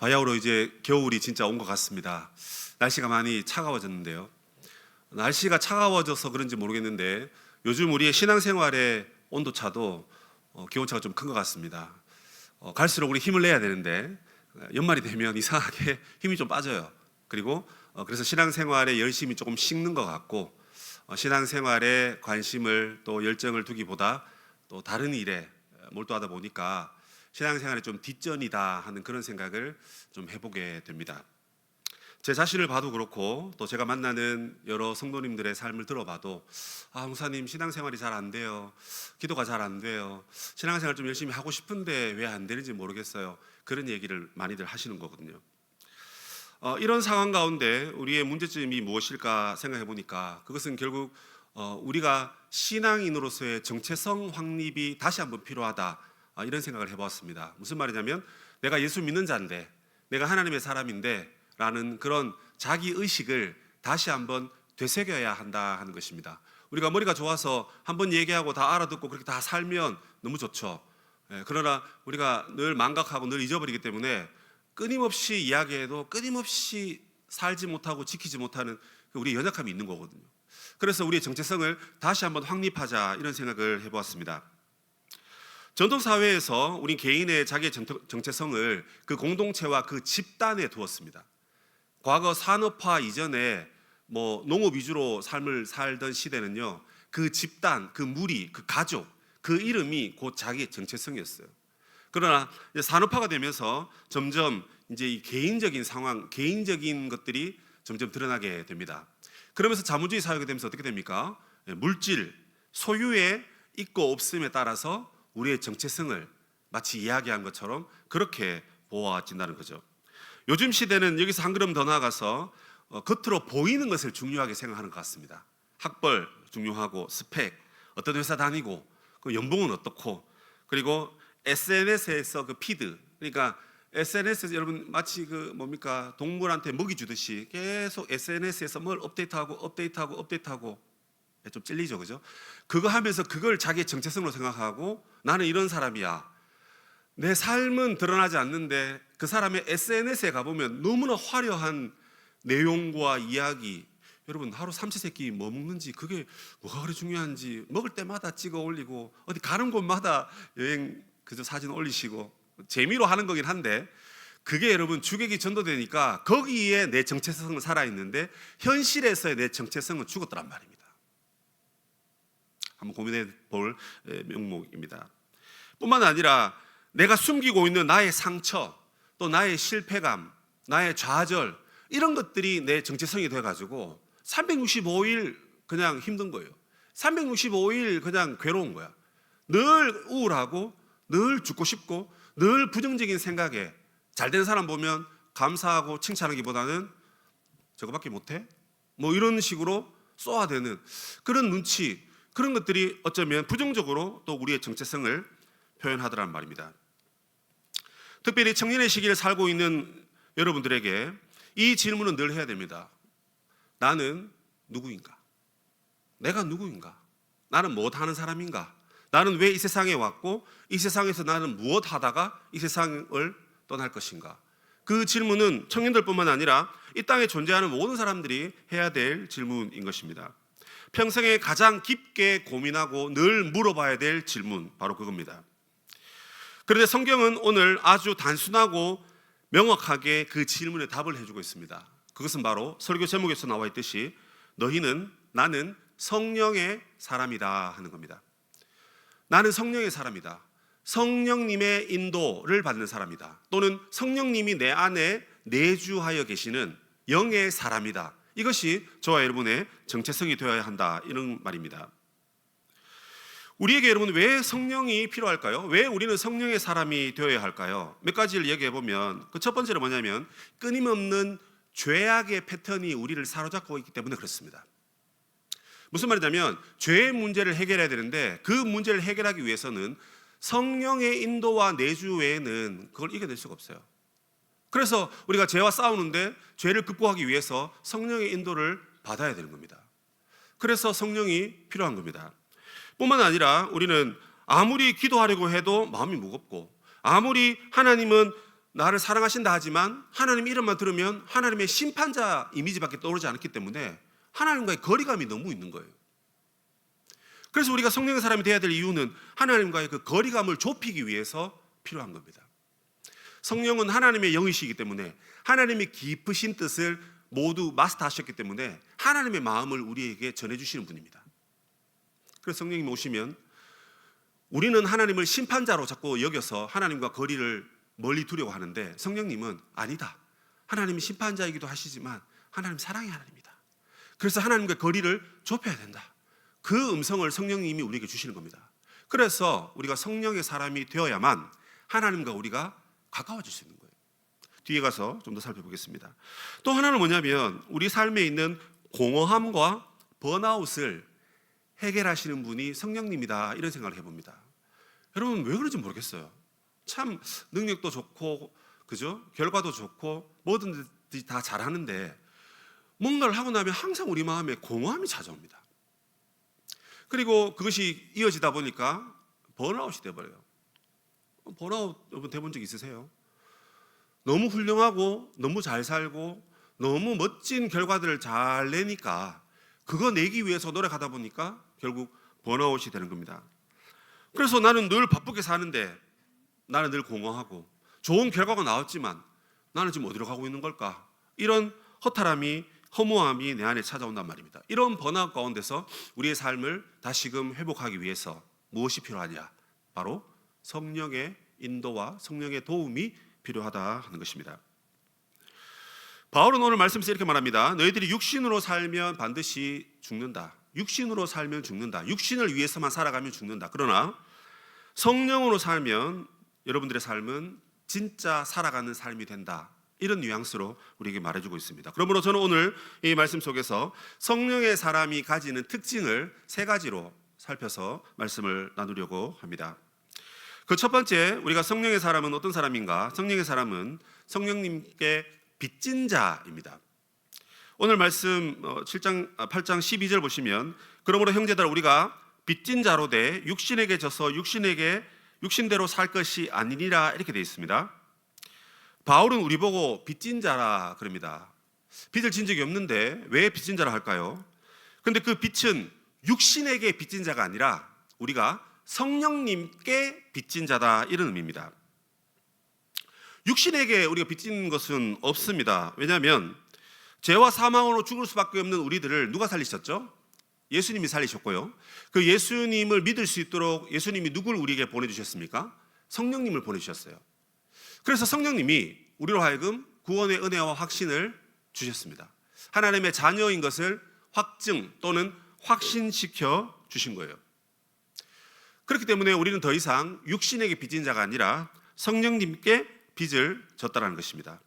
바야흐로 이제 겨울이 진짜 온 것 같습니다. 날씨가 많이 차가워졌는데요. 날씨가 차가워져서 그런지 모르겠는데 요즘 우리의 신앙생활의 온도차도 기온차가 좀 큰 것 같습니다. 갈수록 우리 힘을 내야 되는데 연말이 되면 이상하게 힘이 좀 빠져요. 그리고 그래서 신앙생활에 열심히 조금 식는 것 같고 신앙생활에 관심을 또 열정을 두기보다 또 다른 일에 몰두하다 보니까 신앙생활에 좀 뒷전이다 하는 그런 생각을 좀 해보게 됩니다. 제 자신을 봐도 그렇고 또 제가 만나는 여러 성도님들의 삶을 들어봐도 목사님 신앙생활이 잘 안 돼요. 기도가 잘 안 돼요. 신앙생활 좀 열심히 하고 싶은데 왜 안 되는지 모르겠어요. 그런 얘기를 많이들 하시는 거거든요. 이런 상황 가운데 우리의 문제점이 무엇일까 생각해 보니까 그것은 결국 우리가 신앙인으로서의 정체성 확립이 다시 한번 필요하다, 이런 생각을 해보았습니다. 무슨 말이냐면 내가 예수 믿는 자인데, 내가 하나님의 사람인데 라는 그런 자기의식을 다시 한번 되새겨야 한다 하는 것입니다. 우리가 머리가 좋아서 한번 얘기하고 다 알아듣고 그렇게 다 살면 너무 좋죠. 그러나 우리가 늘 망각하고 늘 잊어버리기 때문에 끊임없이 이야기해도 끊임없이 살지 못하고 지키지 못하는 우리 연약함이 있는 거거든요. 그래서 우리의 정체성을 다시 한번 확립하자, 이런 생각을 해보았습니다. 전통사회에서 우리 개인의 자기의 정체성을 그 공동체와 그 집단에 두었습니다. 과거 산업화 이전에 농업 위주로 삶을 살던 시대는요, 그 집단, 그 무리, 그 가족, 그 이름이 곧 자기의 정체성이었어요. 그러나 이제 산업화가 되면서 점점 이제 이 개인적인 상황, 개인적인 것들이 점점 드러나게 됩니다. 그러면서 자본주의 사회가 되면서 어떻게 됩니까? 물질, 소유의 있고 없음에 따라서 우리의 정체성을 마치 이야기한 것처럼 그렇게 보아진다는 거죠. 요즘 시대는 여기서 한 걸음 더 나아가서 겉으로 보이는 것을 중요하게 생각하는 것 같습니다. 학벌 중요하고, 스펙, 어떤 회사 다니고, 그 연봉은 어떻고, 그리고 SNS에서 그 피드, 그러니까 SNS에서 여러분 마치 그 동물한테 먹이 주듯이 계속 SNS에서 뭘 업데이트하고 좀 찔리죠, 그죠? 그거 하면서 그걸 자기의 정체성으로 생각하고 나는 이런 사람이야. 내 삶은 드러나지 않는데 그 사람의 SNS에 가보면 너무나 화려한 내용과 이야기, 여러분 하루 삼시세끼 뭐 먹는지 그게 뭐가 그리 중요한지 먹을 때마다 찍어 올리고 어디 가는 곳마다 여행 그저 사진 올리시고 재미로 하는 거긴 한데 그게 여러분 주객이 전도되니까 거기에 내 정체성은 살아있는데 현실에서의 내 정체성은 죽었더란 말입니다. 한번 고민해 볼 명목입니다. 뿐만 아니라 내가 숨기고 있는 나의 상처, 또 나의 실패감, 나의 좌절, 이런 것들이 내 정체성이 돼가지고 365일 그냥 힘든 거예요. 365일 그냥 괴로운 거야. 늘 우울하고 늘 죽고 싶고 늘 부정적인 생각에, 잘된 사람 보면 감사하고 칭찬하기보다는 저거밖에 못해? 이런 식으로 쏘아대는 그런 눈치, 그런 것들이 어쩌면 부정적으로 또 우리의 정체성을 표현하더란 말입니다. 특별히 청년의 시기를 살고 있는 여러분들에게 이 질문은 늘 해야 됩니다. 나는 누구인가? 내가 누구인가? 나는 무엇 하는 사람인가? 나는 왜 이 세상에 왔고 이 세상에서 나는 무엇 하다가 이 세상을 떠날 것인가? 그 질문은 청년들뿐만 아니라 이 땅에 존재하는 모든 사람들이 해야 될 질문인 것입니다. 평생에 가장 깊게 고민하고 늘 물어봐야 될 질문, 바로 그겁니다. 그런데 성경은 오늘 아주 단순하고 명확하게 그 질문에 답을 해주고 있습니다. 그것은 바로 설교 제목에서 나와 있듯이 너희는, 나는 성령의 사람이다 하는 겁니다. 나는 성령의 사람이다. 성령님의 인도를 받는 사람이다. 또는 성령님이 내 안에 내주하여 계시는 영의 사람이다. 이것이 저와 여러분의 정체성이 되어야 한다, 이런 말입니다. 우리에게 여러분 왜 성령이 필요할까요? 왜 우리는 성령의 사람이 되어야 할까요? 몇 가지를 얘기해 보면 그 첫 번째는 뭐냐면 끊임없는 죄악의 패턴이 우리를 사로잡고 있기 때문에 그렇습니다. 무슨 말이냐면 죄의 문제를 해결해야 되는데 그 문제를 해결하기 위해서는 성령의 인도와 내주 외에는 그걸 이겨낼 수가 없어요. 그래서 우리가 죄와 싸우는데 죄를 극복하기 위해서 성령의 인도를 받아야 되는 겁니다. 그래서 성령이 필요한 겁니다. 뿐만 아니라 우리는 아무리 기도하려고 해도 마음이 무겁고, 아무리 하나님은 나를 사랑하신다 하지만 하나님 이름만 들으면 하나님의 심판자 이미지밖에 떠오르지 않기 때문에 하나님과의 거리감이 너무 있는 거예요. 그래서 우리가 성령의 사람이 되어야 될 이유는 하나님과의 그 거리감을 좁히기 위해서 필요한 겁니다. 성령은 하나님의 영이시기 때문에 하나님의 깊으신 뜻을 모두 마스터하셨기 때문에 하나님의 마음을 우리에게 전해주시는 분입니다. 그래서 성령님이 오시면 우리는 하나님을 심판자로 자꾸 여겨서 하나님과 거리를 멀리 두려고 하는데 성령님은 아니다. 하나님이 심판자이기도 하시지만 하나님 사랑의 하나님이다. 그래서 하나님과 거리를 좁혀야 된다. 그 음성을 성령님이 우리에게 주시는 겁니다. 그래서 우리가 성령의 사람이 되어야만 하나님과 우리가 가까워질 수 있는 거예요. 뒤에 가서 좀 더 살펴보겠습니다. 또 하나는 뭐냐면 우리 삶에 있는 공허함과 번아웃을 해결하시는 분이 성령님이다, 이런 생각을 해봅니다. 여러분 왜 그런지 모르겠어요. 참 능력도 좋고 그죠? 결과도 좋고 뭐든지 다 잘하는데 뭔가를 하고 나면 항상 우리 마음에 공허함이 찾아옵니다. 그리고 그것이 이어지다 보니까 번아웃이 돼버려요. 번아웃 여러분 돼본 적 있으세요? 너무 훌륭하고 너무 잘 살고 너무 멋진 결과들을 잘 내니까 그거 내기 위해서 노력하다 보니까 결국 번아웃이 되는 겁니다. 그래서 나는 늘 바쁘게 사는데 나는 늘 공허하고 좋은 결과가 나왔지만 나는 지금 어디로 가고 있는 걸까? 이런 허탈함이, 허무함이 내 안에 찾아온단 말입니다. 이런 번아웃 가운데서 우리의 삶을 다시금 회복하기 위해서 무엇이 필요하냐? 바로 성령의 인도와 성령의 도움이 필요하다 하는 것입니다. 바울은 오늘 말씀에서 이렇게 말합니다. 너희들이 육신으로 살면 반드시 죽는다. 육신으로 살면 죽는다. 육신을 위해서만 살아가면 죽는다. 그러나 성령으로 살면 여러분들의 삶은 진짜 살아가는 삶이 된다. 이런 뉘앙스로 우리에게 말해주고 있습니다. 그러므로 저는 오늘 이 말씀 속에서 성령의 사람이 가지는 특징을 3가지로 살펴서 말씀을 나누려고 합니다. 그 첫 번째, 우리가 성령의 사람은 어떤 사람인가? 성령의 사람은 성령님께 빚진 자입니다. 오늘 말씀 8장 12절 보시면 그러므로 형제들아 우리가 빚진 자로 돼 육신에게 져서 육신대로 살 것이 아니니라 이렇게 되어 있습니다. 바울은 우리 보고 빚진 자라 그럽니다. 빚을 진 적이 없는데 왜 빚진 자라 할까요? 그런데 그 빚은 육신에게 빚진 자가 아니라 우리가 성령님께 빚진 자다, 이런 의미입니다. 육신에게 우리가 빚진 것은 없습니다. 왜냐하면 죄와 사망으로 죽을 수밖에 없는 우리들을 누가 살리셨죠? 예수님이 살리셨고요. 그 예수님을 믿을 수 있도록 예수님이 누굴 우리에게 보내주셨습니까? 성령님을 보내주셨어요. 그래서 성령님이 우리로 하여금 구원의 은혜와 확신을 주셨습니다. 하나님의 자녀인 것을 확증 또는 확신시켜 주신 거예요. 그렇기 때문에 우리는 더 이상 육신에게 빚진 자가 아니라 성령님께 빚을 졌다는 것입니다.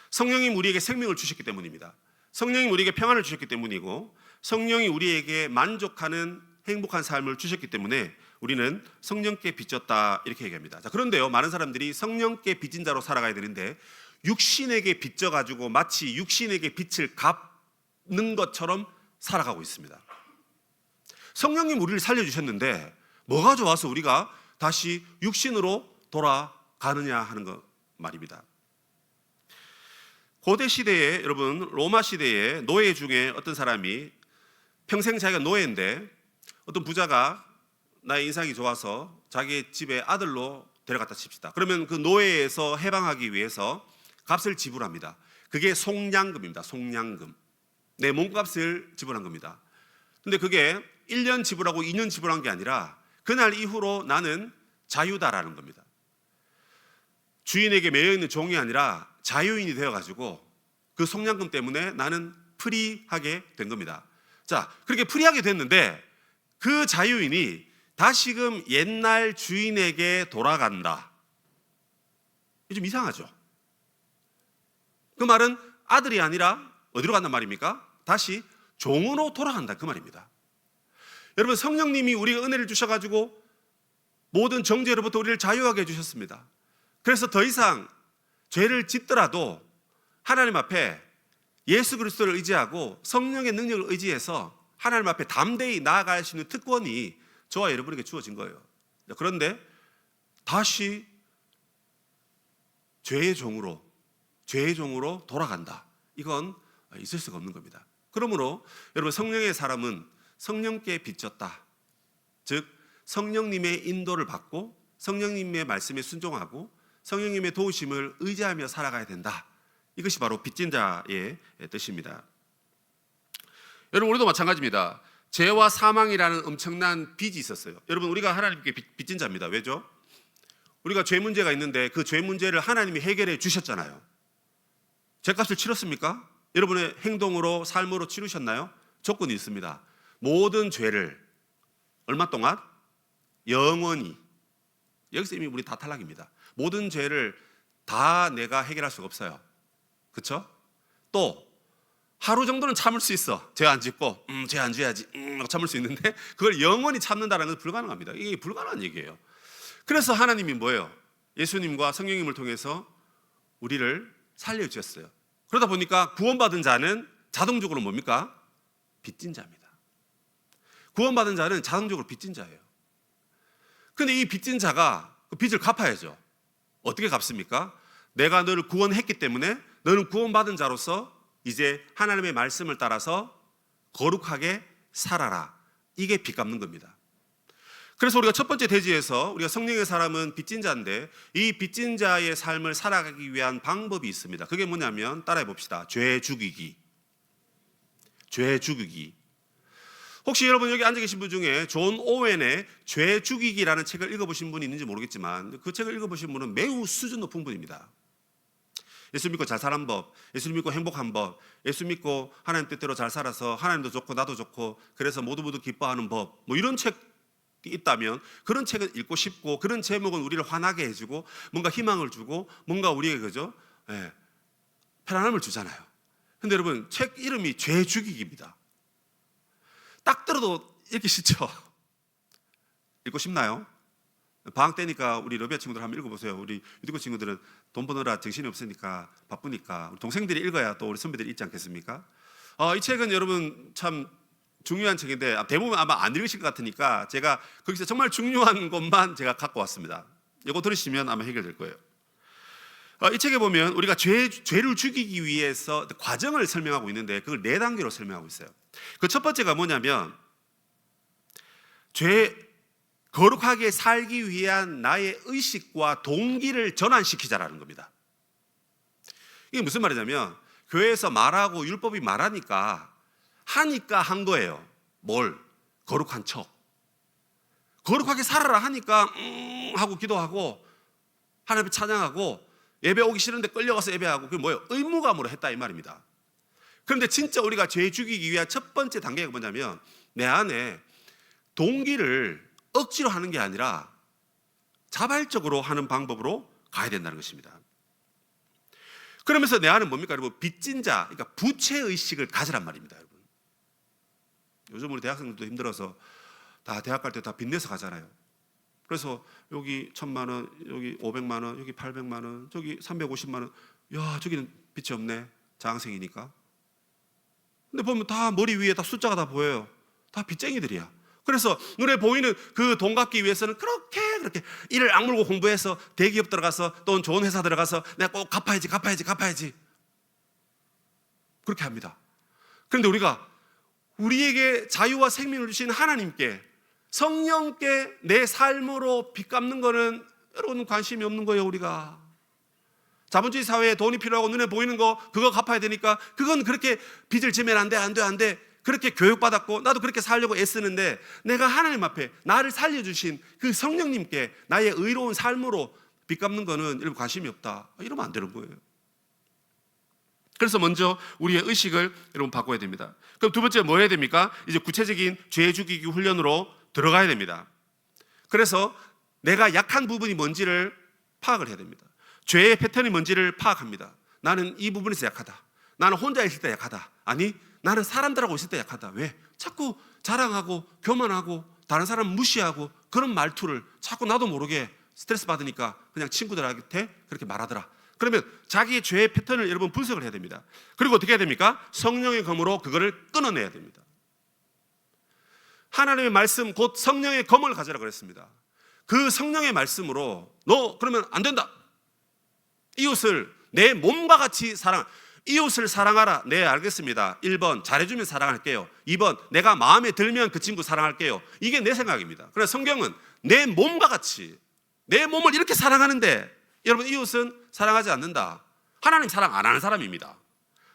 성령님 우리에게 생명을 주셨기 때문입니다. 성령님 우리에게 평안을 주셨기 때문이고 성령이 우리에게 만족하는 행복한 삶을 주셨기 때문에 우리는 성령께 빚졌다, 이렇게 얘기합니다. 자, 그런데요, 많은 사람들이 성령께 빚진 자로 살아가야 되는데 육신에게 빚져가지고 마치 육신에게 빚을 갚는 것처럼 살아가고 있습니다. 성령님 우리를 살려주셨는데 뭐가 좋아서 우리가 다시 육신으로 돌아가느냐 하는 것 말입니다. 고대 시대에 여러분 로마 시대에 노예 중에 어떤 사람이 평생 자기가 노예인데 어떤 부자가 나의 인상이 좋아서 자기 집에 아들로 데려갔다 칩시다. 그러면 그 노예에서 해방하기 위해서 값을 지불합니다. 그게 속량금입니다. 속량금. 내 몸값을 지불한 겁니다. 근데 그게 1년 지불하고 2년 지불한 게 아니라 그날 이후로 나는 자유다라는 겁니다. 주인에게 매여있는 종이 아니라 자유인이 되어가지고 그 속량금 때문에 나는 프리하게 된 겁니다. 자, 그렇게 프리하게 됐는데 그 자유인이 다시금 옛날 주인에게 돌아간다. 이게 좀 이상하죠? 그 말은 아들이 아니라 어디로 간단 말입니까? 다시 종으로 돌아간다, 그 말입니다. 여러분 성령님이 우리가 은혜를 주셔가지고 모든 정죄로부터 우리를 자유하게 해주셨습니다. 그래서 더 이상 죄를 짓더라도 하나님 앞에 예수 그리스도를 의지하고 성령의 능력을 의지해서 하나님 앞에 담대히 나아갈 수 있는 특권이 저와 여러분에게 주어진 거예요. 그런데 다시 죄의 종으로 돌아간다. 이건 있을 수가 없는 겁니다. 그러므로 여러분, 성령의 사람은 성령께 빚졌다. 즉 성령님의 인도를 받고 성령님의 말씀에 순종하고 성령님의 도우심을 의지하며 살아가야 된다. 이것이 바로 빚진 자의 뜻입니다. 여러분, 우리도 마찬가지입니다. 죄와 사망이라는 엄청난 빚이 있었어요. 여러분, 우리가 하나님께 빚진 자입니다. 왜죠? 우리가 죄 문제가 있는데 그 죄 문제를 하나님이 해결해 주셨잖아요. 죄값을 치렀습니까? 여러분의 행동으로, 삶으로 치르셨나요? 조건이 있습니다. 모든 죄를 얼마 동안? 영원히. 여기서 이미 우리 다 탈락입니다. 모든 죄를 다 내가 해결할 수가 없어요. 그렇죠? 또 하루 정도는 참을 수 있어. 죄 안 짓고 죄 안 지어야지 참을 수 있는데 그걸 영원히 참는다는 것은 불가능합니다. 이게 불가능한 얘기예요. 그래서 하나님이 뭐예요? 예수님과 성령님을 통해서 우리를 살려주셨어요. 그러다 보니까 구원받은 자는 자동적으로 뭡니까? 빚진 자입니다. 구원받은 자는 자동적으로 빚진 자예요. 그런데 이 빚진 자가 그 빚을 갚아야죠. 어떻게 갚습니까? 내가 너를 구원했기 때문에 너는 구원받은 자로서 이제 하나님의 말씀을 따라서 거룩하게 살아라. 이게 빚 갚는 겁니다. 그래서 우리가 첫 번째 대지에서 우리가 성령의 사람은 빚진 자인데 이 빚진 자의 삶을 살아가기 위한 방법이 있습니다. 그게 뭐냐면 따라해 봅시다. 죄 죽이기. 죄 죽이기. 혹시 여러분 여기 앉아 계신 분 중에 존 오웬의 죄 죽이기라는 책을 읽어보신 분이 있는지 모르겠지만 그 책을 읽어보신 분은 매우 수준 높은 분입니다. 예수 믿고 잘 사는 법, 예수 믿고 행복한 법, 예수 믿고 하나님 뜻대로 잘 살아서 하나님도 좋고 나도 좋고 그래서 모두 기뻐하는 법, 뭐 이런 책이 있다면 그런 책을 읽고 싶고 그런 제목은 우리를 환하게 해주고 뭔가 희망을 주고 뭔가 우리에게 그죠? 편안함을 주잖아요. 근데 여러분 책 이름이 죄 죽이기입니다. 딱 들어도 읽기 싫죠? 읽고 싶나요? 방학 때니까 우리 러비아 친구들 한번 읽어보세요. 우리 유디고 친구들은 돈 버느라 정신이 없으니까 바쁘니까 우리 동생들이 읽어야 또 우리 선배들이 읽지 않겠습니까? 이 책은 여러분 참 중요한 책인데 대부분 아마 안 읽으실 것 같으니까 제가 거기서 정말 중요한 것만 제가 갖고 왔습니다. 이거 들으시면 아마 해결될 거예요. 이 책에 보면 우리가 죄를 죽이기 위해서 과정을 설명하고 있는데 그걸 4단계로 설명하고 있어요. 그 첫 번째가 뭐냐면 거룩하게 살기 위한 나의 의식과 동기를 전환시키자라는 겁니다. 이게 무슨 말이냐면 교회에서 말하고 율법이 말하니까 한 거예요. 뭘? 거룩한 척. 거룩하게 살아라 하니까 하고 기도하고 하나님 찬양하고 예배 오기 싫은데 끌려가서 예배하고 그게 뭐예요? 의무감으로 했다 이 말입니다. 그런데 진짜 우리가 죄 죽이기 위한 첫 번째 단계가 뭐냐면 내 안에 동기를 억지로 하는 게 아니라 자발적으로 하는 방법으로 가야 된다는 것입니다. 그러면서 내 안은 뭡니까? 여러분 빚진 자, 그러니까 부채의식을 가지란 말입니다. 여러분 요즘 우리 대학생들도 힘들어서 다 대학 갈 때 다 빚내서 가잖아요. 그래서 여기 1,000만 원, 여기 500만 원, 여기 800만 원, 저기 350만 원. 야, 저기는 빚이 없네. 장학생이니까. 근데 보면 다 머리 위에 다 숫자가 다 보여요. 다 빚쟁이들이야. 그래서 눈에 보이는 그 돈 갚기 위해서는 그렇게 이를 악물고 공부해서 대기업 들어가서 또 좋은 회사 들어가서 내가 꼭 갚아야지. 그렇게 합니다. 그런데 우리가 우리에게 자유와 생명을 주신 하나님께 성령께 내 삶으로 빚 갚는 거는 여러분 관심이 없는 거예요. 우리가 자본주의 사회에 돈이 필요하고 눈에 보이는 거 그거 갚아야 되니까 그건 그렇게 빚을 지면 안 돼. 그렇게 교육받았고 나도 그렇게 살려고 애쓰는데 내가 하나님 앞에 나를 살려주신 그 성령님께 나의 의로운 삶으로 빚 갚는 거는 여러분 관심이 없다. 이러면 안 되는 거예요. 그래서 먼저 우리의 의식을 여러분 바꿔야 됩니다. 그럼 두 번째 뭐 해야 됩니까? 이제 구체적인 죄 죽이기 훈련으로 들어가야 됩니다. 그래서 내가 약한 부분이 뭔지를 파악을 해야 됩니다. 죄의 패턴이 뭔지를 파악합니다. 나는 이 부분에서 약하다. 나는 혼자 있을 때 약하다. 아니 나는 사람들하고 있을 때 약하다. 왜? 자꾸 자랑하고 교만하고 다른 사람 무시하고 그런 말투를 자꾸 나도 모르게 스트레스 받으니까 그냥 친구들한테 그렇게 말하더라. 그러면 자기의 죄의 패턴을 여러분 분석을 해야 됩니다. 그리고 어떻게 해야 됩니까? 성령의 검으로 그거를 끊어내야 됩니다. 하나님의 말씀 곧 성령의 검을 가져라 그랬습니다. 그 성령의 말씀으로 너 그러면 안 된다. 이웃을 내 몸과 같이 사랑. 이웃을 사랑하라. 네, 알겠습니다. 1번 잘해주면 사랑할게요. 2번 내가 마음에 들면 그 친구 사랑할게요. 이게 내 생각입니다. 그래서 성경은 내 몸과 같이, 내 몸을 이렇게 사랑하는데 여러분, 이웃은 사랑하지 않는다. 하나님 사랑 안 하는 사람입니다.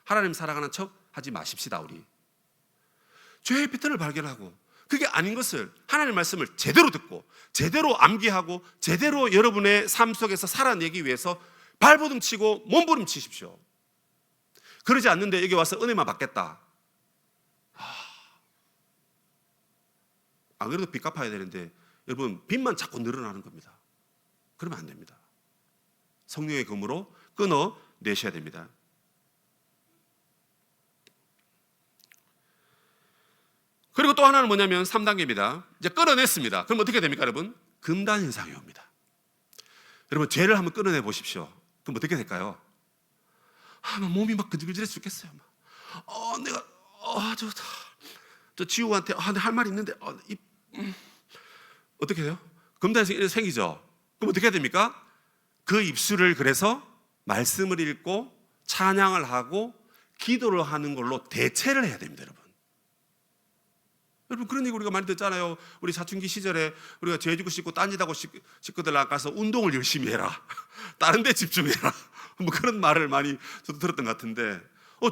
하나님 사랑하는 척 하지 마십시다. 우리 죄의 패턴을 발견하고 그게 아닌 것을, 하나님의 말씀을 제대로 듣고 제대로 암기하고 제대로 여러분의 삶 속에서 살아내기 위해서 발버둥치고 몸부림치십시오. 그러지 않는데 여기 와서 은혜만 받겠다. 안 그래도 빚 갚아야 되는데 여러분, 빚만 자꾸 늘어나는 겁니다. 그러면 안 됩니다. 성령의 검으로 끊어내셔야 됩니다. 그리고 또 하나는 뭐냐면 3단계입니다. 이제 끊어냈습니다. 그럼 어떻게 됩니까, 여러분? 금단 현상이 옵니다. 여러분, 죄를 한번 끊어내 보십시오. 그럼 어떻게 될까요? 몸이 막 근질근질해서 죽겠어요. 내가 저 지우한테 할 말이 있는데 어떻게 돼요? 금단 현상이 생기죠. 그럼 어떻게 해야 됩니까? 그 입술을 그래서 말씀을 읽고 찬양을 하고 기도를 하는 걸로 대체를 해야 됩니다, 여러분. 여러분, 그런 얘기 우리가 많이 듣잖아요. 우리 사춘기 시절에 우리가 죄 짓고 싶고 딴짓하고 싶거들 나가서 운동을 열심히 해라. 다른 데 집중해라. 뭐 그런 말을 많이 저도 들었던 것 같은데,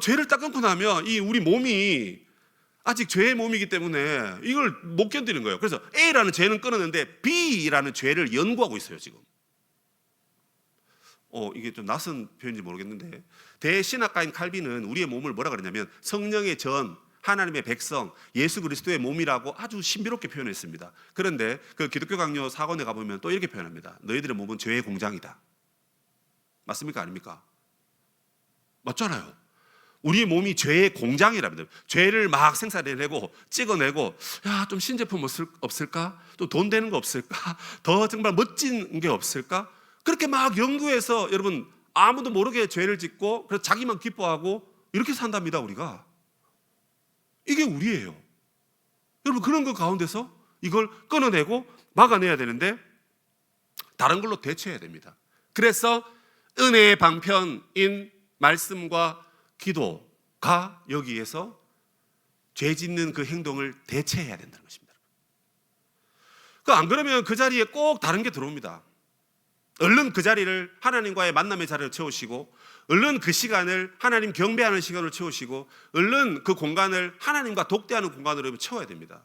죄를 딱 끊고 나면 이 우리 몸이 아직 죄의 몸이기 때문에 이걸 못 견디는 거예요. 그래서 A라는 죄는 끊었는데 B라는 죄를 연구하고 있어요, 지금. 이게 좀 낯선 표현인지 모르겠는데, 대신학가인 칼빈은 우리의 몸을 뭐라 그러냐면 성령의 전, 하나님의 백성, 예수 그리스도의 몸이라고 아주 신비롭게 표현했습니다. 그런데 그 기독교 강요 4권에 가보면 또 이렇게 표현합니다. 너희들의 몸은 죄의 공장이다. 맞습니까? 아닙니까? 맞잖아요. 우리의 몸이 죄의 공장이랍니다. 죄를 막 생산해내고 찍어내고, 좀 신제품 없을까? 또 돈 되는 거 없을까? 더 정말 멋진 게 없을까? 그렇게 막 연구해서 여러분, 아무도 모르게 죄를 짓고 그래서 자기만 기뻐하고 이렇게 산답니다, 우리가. 이게 우리예요. 여러분, 그런 것 가운데서 이걸 끊어내고 막아내야 되는데 다른 걸로 대체해야 됩니다. 그래서 은혜의 방편인 말씀과 기도가 여기에서 죄 짓는 그 행동을 대체해야 된다는 것입니다. 안 그러면 그 자리에 꼭 다른 게 들어옵니다. 얼른 그 자리를 하나님과의 만남의 자리를 채우시고, 얼른 그 시간을 하나님 경배하는 시간으로 채우시고, 얼른 그 공간을 하나님과 독대하는 공간으로 채워야 됩니다.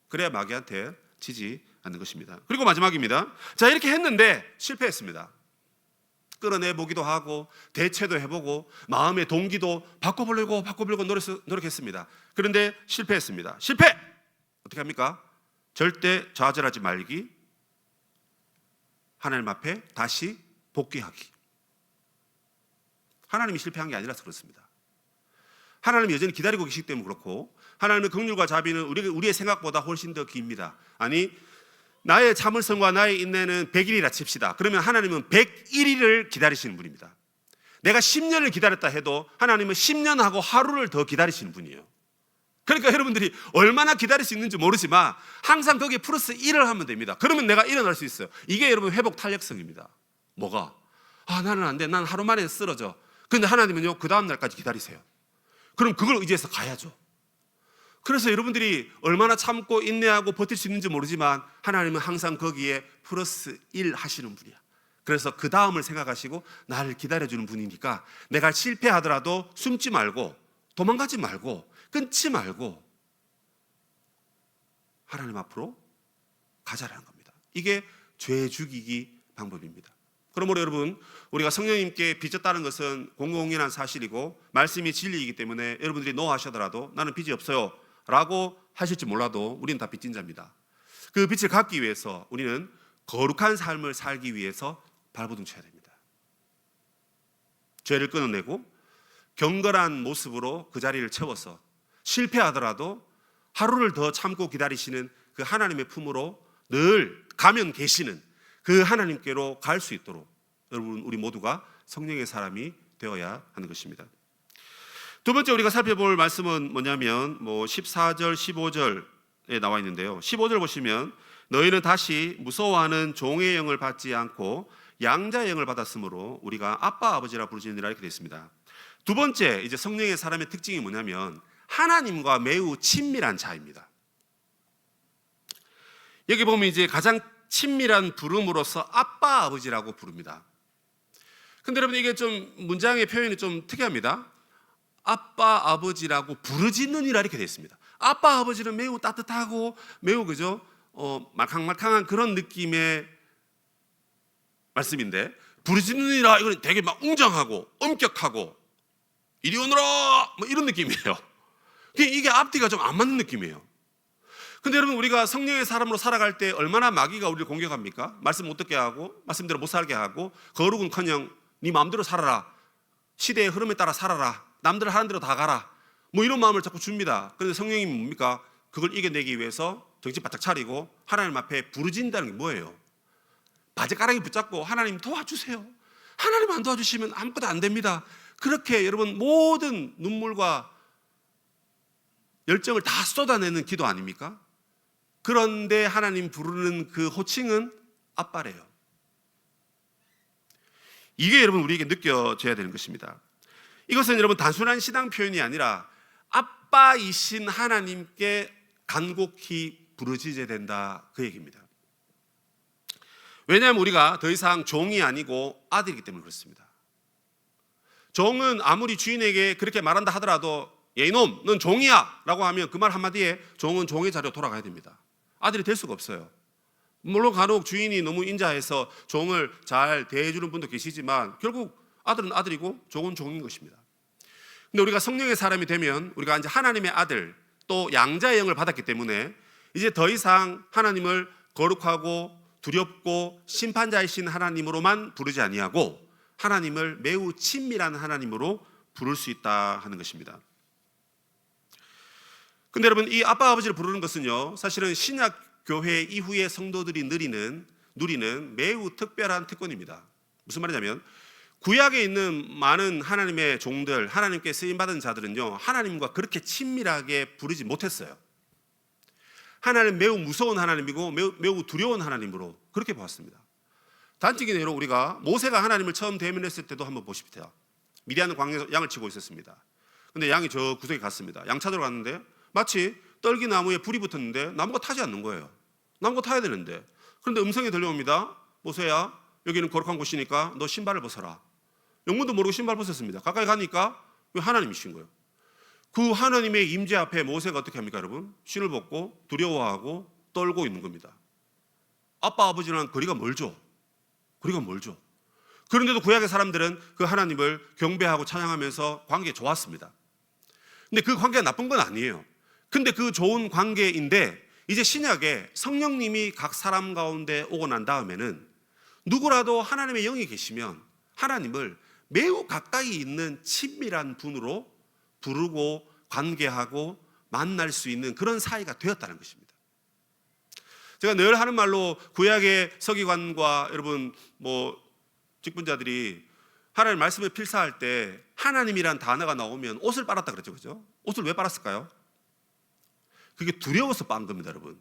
그래야 마귀한테 지지 않는 것입니다. 그리고 마지막입니다. 자, 이렇게 했는데 실패했습니다. 끌어내보기도 하고 대체도 해보고 마음의 동기도 바꿔보려고 노력했습니다. 그런데 실패했습니다. 실패! 어떻게 합니까? 절대 좌절하지 말기, 하나님 앞에 다시 복귀하기. 하나님이 실패한 게 아니라서 그렇습니다. 하나님이 여전히 기다리고 계시기 때문에 그렇고, 하나님의 긍휼과 자비는 우리의 생각보다 훨씬 더 깁니다. 아니, 나의 참을성과 나의 인내는 100일이라 칩시다. 그러면 하나님은 101일을 기다리시는 분입니다. 내가 10년을 기다렸다 해도 하나님은 10년하고 하루를 더 기다리시는 분이에요. 그러니까 여러분들이 얼마나 기다릴 수 있는지 모르지만 항상 거기에 플러스 1을 하면 됩니다. 그러면 내가 일어날 수 있어요. 이게 여러분 회복 탄력성입니다. 뭐가? 나는 안 돼. 난 하루 만에 쓰러져. 근데 하나님은요, 그 다음 날까지 기다리세요. 그럼 그걸 의지해서 가야죠. 그래서 여러분들이 얼마나 참고 인내하고 버틸 수 있는지 모르지만 하나님은 항상 거기에 플러스 1 하시는 분이야. 그래서 그 다음을 생각하시고 나를 기다려주는 분이니까 내가 실패하더라도 숨지 말고 도망가지 말고 끊지 말고 하나님 앞으로 가자라는 겁니다. 이게 죄 죽이기 방법입니다. 그러므로 여러분, 우리가 성령님께 빚졌다는 것은 공공연한 사실이고 말씀이 진리이기 때문에 여러분들이 노하셔더라도 나는 빚이 없어요 라고 하실지 몰라도 우리는 다 빚진 자입니다. 그 빚을 갚기 위해서 우리는 거룩한 삶을 살기 위해서 발버둥쳐야 됩니다. 죄를 끊어내고 경건한 모습으로 그 자리를 채워서 실패하더라도 하루를 더 참고 기다리시는 그 하나님의 품으로 늘 가면 계시는 그 하나님께로 갈 수 있도록 여러분, 우리 모두가 성령의 사람이 되어야 하는 것입니다. 두 번째 우리가 살펴볼 말씀은 뭐냐면 14절, 15절에 나와 있는데요. 15절 보시면 너희는 다시 무서워하는 종의 영을 받지 않고 양자의 영을 받았으므로 우리가 아빠 아버지라 부르짖느니라 이렇게 되어 있습니다. 두 번째, 이제 성령의 사람의 특징이 뭐냐면 하나님과 매우 친밀한 자입니다. 여기 보면 이제 가장 친밀한 부름으로서 아빠 아버지라고 부릅니다. 근데 여러분 이게 좀 문장의 표현이 좀 특이합니다. 아빠 아버지라고 부르짖느니라 이렇게 되어 있습니다. 아빠 아버지는 매우 따뜻하고 매우 그죠? 말캉말캉한 그런 느낌의 말씀인데 부르짖느니라 이건 되게 막 웅장하고 엄격하고 이리 오너라 뭐 이런 느낌이에요. 이게 앞뒤가 좀 안 맞는 느낌이에요. 근데 여러분 우리가 성령의 사람으로 살아갈 때 얼마나 마귀가 우리를 공격합니까? 말씀 못 듣게 하고 말씀대로 못 살게 하고 거룩은커녕 네 마음대로 살아라, 시대의 흐름에 따라 살아라, 남들 하는 대로 다 가라, 뭐 이런 마음을 자꾸 줍니다. 그런데 성령이 뭡니까? 그걸 이겨내기 위해서 정신 바짝 차리고 하나님 앞에 부르짖는다는 게 뭐예요? 바지가랑이 붙잡고 하나님 도와주세요, 하나님 안 도와주시면 아무것도 안 됩니다. 그렇게 여러분 모든 눈물과 열정을 다 쏟아내는 기도 아닙니까? 그런데 하나님 부르는 그 호칭은 아빠래요. 이게 여러분 우리에게 느껴져야 되는 것입니다. 이것은 여러분 단순한 신앙 표현이 아니라 아빠이신 하나님께 간곡히 부르짖어야 된다, 그 얘기입니다. 왜냐하면 우리가 더 이상 종이 아니고 아들이기 때문에 그렇습니다. 종은 아무리 주인에게 그렇게 말한다 하더라도 야 이놈 넌 종이야 라고 하면 그 말 한마디에 종은 종의 자리로 돌아가야 됩니다. 아들이 될 수가 없어요. 물론 간혹 주인이 너무 인자해서 종을 잘 대해주는 분도 계시지만 결국 아들은 아들이고 종은 종인 것입니다. 근데 우리가 성령의 사람이 되면 우리가 이제 하나님의 아들 또 양자의 영을 받았기 때문에 이제 더 이상 하나님을 거룩하고 두렵고 심판자이신 하나님으로만 부르지 아니하고 하나님을 매우 친밀한 하나님으로 부를 수 있다 하는 것입니다. 근데 여러분 이 아빠 아버지를 부르는 것은요 사실은 신약 교회 이후의 성도들이 누리는 매우 특별한 특권입니다. 무슨 말이냐면 구약에 있는 많은 하나님의 종들, 하나님께 쓰임받은 자들은요 하나님과 그렇게 친밀하게 부르지 못했어요. 하나님 매우 무서운 하나님이고 매우 두려운 하나님으로 그렇게 보았습니다. 단적인 예로 우리가 모세가 하나님을 처음 대면했을 때도 한번 보십시오. 미디안 광야에서 양을 치고 있었습니다. 근데 양이 저 구석에 갔습니다. 양 찾으러 갔는데 마치 떨기나무에 불이 붙었는데 나무가 타지 않는 거예요. 나무가 타야 되는데. 그런데 음성이 들려옵니다. 모세야 여기는 거룩한 곳이니까 너 신발을 벗어라. 영문도 모르고 신발 벗었습니다. 가까이 가니까 하나님이신 거예요. 그 하나님의 임재 앞에 모세가 어떻게 합니까 여러분? 신을 벗고 두려워하고 떨고 있는 겁니다. 아빠 아버지랑 거리가 멀죠. 거리가 멀죠. 그런데도 구약의 사람들은 그 하나님을 경배하고 찬양하면서 관계 좋았습니다. 근데 그 관계가 나쁜 건 아니에요. 근데 그 좋은 관계인데 이제 신약에 성령님이 각 사람 가운데 오고 난 다음에는 누구라도 하나님의 영이 계시면 하나님을 매우 가까이 있는 친밀한 분으로 부르고 관계하고 만날 수 있는 그런 사이가 되었다는 것입니다. 제가 늘 하는 말로 구약의 서기관과 여러분 직분자들이 하나님 말씀을 필사할 때 하나님이란 단어가 나오면 옷을 빨았다 그랬죠. 그죠? 옷을 왜 빨았을까요? 그게 두려워서 빤 겁니다, 여러분.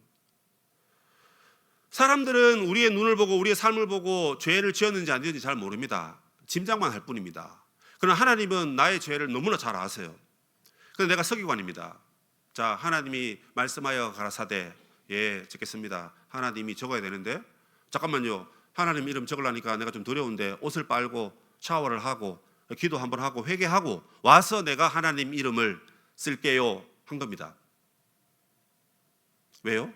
사람들은 우리의 눈을 보고 우리의 삶을 보고 죄를 지었는지 안 지었는지 잘 모릅니다. 짐작만 할 뿐입니다. 그러나 하나님은 나의 죄를 너무나 잘 아세요. 그래서 내가 서기관입니다. 자, 하나님이 말씀하여 가라사대 예, 적겠습니다. 하나님이 적어야 되는데 잠깐만요. 하나님 이름 적으려니까 내가 좀 두려운데 옷을 빨고 샤워를 하고 기도 한번 하고 회개하고 와서 내가 하나님 이름을 쓸게요 한 겁니다. 왜요?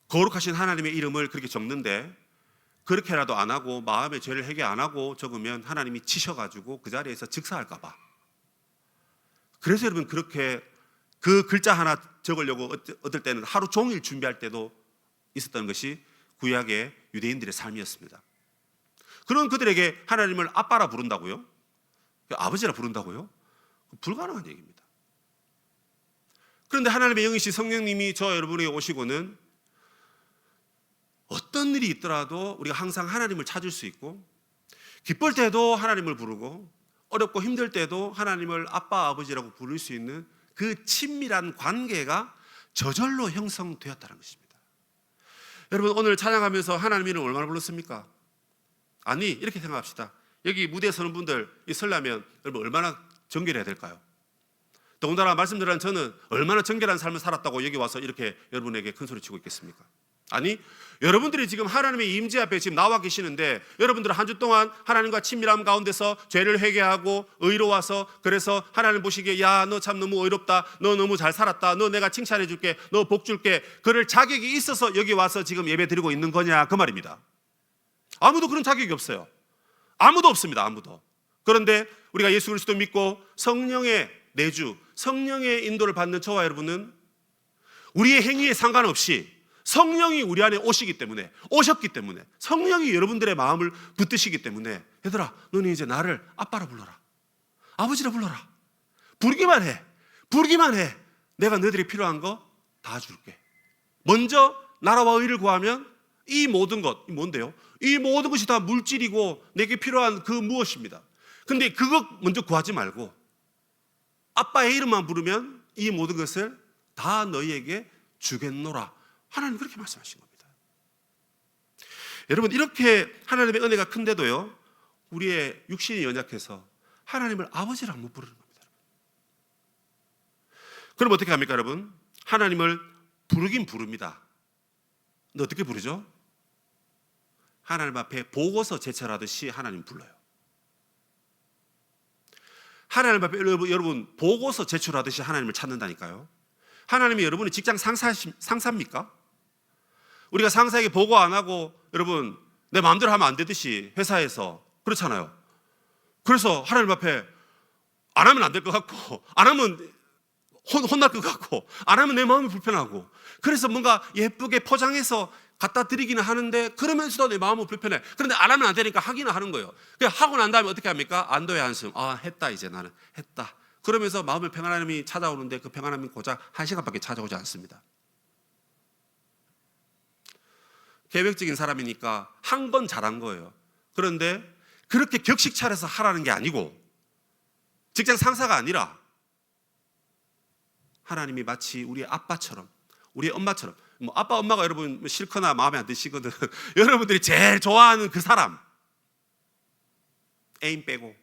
거룩하신 하나님의 이름을 그렇게 적는데 그렇게라도 안 하고 마음의 죄를 회개 안 하고 적으면 하나님이 치셔가지고 그 자리에서 즉사할까 봐. 그래서 여러분 그렇게 그 글자 하나 적으려고 어떨 때는 하루 종일 준비할 때도 있었던 것이 구약의 유대인들의 삶이었습니다. 그런 그들에게 하나님을 아빠라 부른다고요? 아버지라 부른다고요? 불가능한 얘기입니다. 그런데 하나님의 영이신 성령님이 저 여러분에게 오시고는 어떤 일이 있더라도 우리가 항상 하나님을 찾을 수 있고 기쁠 때도 하나님을 부르고 어렵고 힘들 때도 하나님을 아빠 아버지라고 부를 수 있는 그 친밀한 관계가 저절로 형성되었다는 것입니다. 여러분 오늘 찬양하면서 하나님 이름 얼마나 불렀습니까? 아니, 이렇게 생각합시다. 여기 무대에 서는 분들 이 설라면 여러분 얼마나 정결해야 될까요? 더군다나 말씀드린 저는 얼마나 정결한 삶을 살았다고 여기 와서 이렇게 여러분에게 큰 소리 치고 있겠습니까? 아니, 여러분들이 지금 하나님의 임재 앞에 지금 나와 계시는데 여러분들은 한 주 동안 하나님과 친밀함 가운데서 죄를 회개하고 의로워서 그래서 하나님 보시기에 야, 너 참 너무 의롭다, 너 너무 잘 살았다, 너 내가 칭찬해 줄게, 너 복 줄게, 그럴 자격이 있어서 여기 와서 지금 예배 드리고 있는 거냐 그 말입니다. 아무도 그런 자격이 없어요. 아무도 없습니다. 아무도. 그런데 우리가 예수 그리스도 믿고 성령의 내주, 성령의 인도를 받는 저와 여러분은 우리의 행위에 상관없이 성령이 우리 안에 오셨기 때문에 성령이 여러분들의 마음을 붙드시기 때문에 얘들아, 너는 이제 나를 아빠라 불러라, 아버지라 불러라, 부르기만 해. 내가 너희들이 필요한 거 다 줄게. 먼저 나라와 의를 구하면 이 모든 것, 뭔데요? 이 모든 것이 다 물질이고 내게 필요한 그 무엇입니다. 근데 그것 먼저 구하지 말고 아빠의 이름만 부르면 이 모든 것을 다 너희에게 주겠노라. 하나님 그렇게 말씀하신 겁니다. 여러분, 이렇게 하나님의 은혜가 큰데도요, 우리의 육신이 연약해서 하나님을 아버지라고 못 부르는 겁니다. 그럼 어떻게 합니까, 여러분? 하나님을 부르긴 부릅니다. 근데 어떻게 부르죠? 하나님 앞에 보고서 제철하듯이 하나님 불러요. 하나님 앞에 여러분 보고서 제출하듯이 하나님을 찾는다니까요. 하나님이 여러분의 직장 상사입니까? 우리가 상사에게 보고 안 하고 여러분 내 마음대로 하면 안 되듯이 회사에서 그렇잖아요. 그래서 하나님 앞에 안 하면 안 될 것 같고, 안 하면 혼날 것 같고, 안 하면 내 마음이 불편하고, 그래서 뭔가 예쁘게 포장해서 갖다 드리기는 하는데 그러면서도 내 마음은 불편해. 그런데 안 하면 안 되니까 하기는 하는 거예요. 하고 난 다음에 어떻게 합니까? 안도의 한숨. 아, 했다, 이제 나는 했다. 그러면서 마음의 평안함이 찾아오는데 그 평안함이 고작 1시간밖에 찾아오지 않습니다. 계획적인 사람이니까 한 건 잘한 거예요. 그런데 그렇게 격식 차려서 하라는 게 아니고, 직장 상사가 아니라 하나님이 마치 우리 아빠처럼, 우리 엄마처럼, 뭐 아빠 엄마가 여러분 싫거나 마음에 안 드시거든 여러분들이 제일 좋아하는 그 사람, 애인 빼고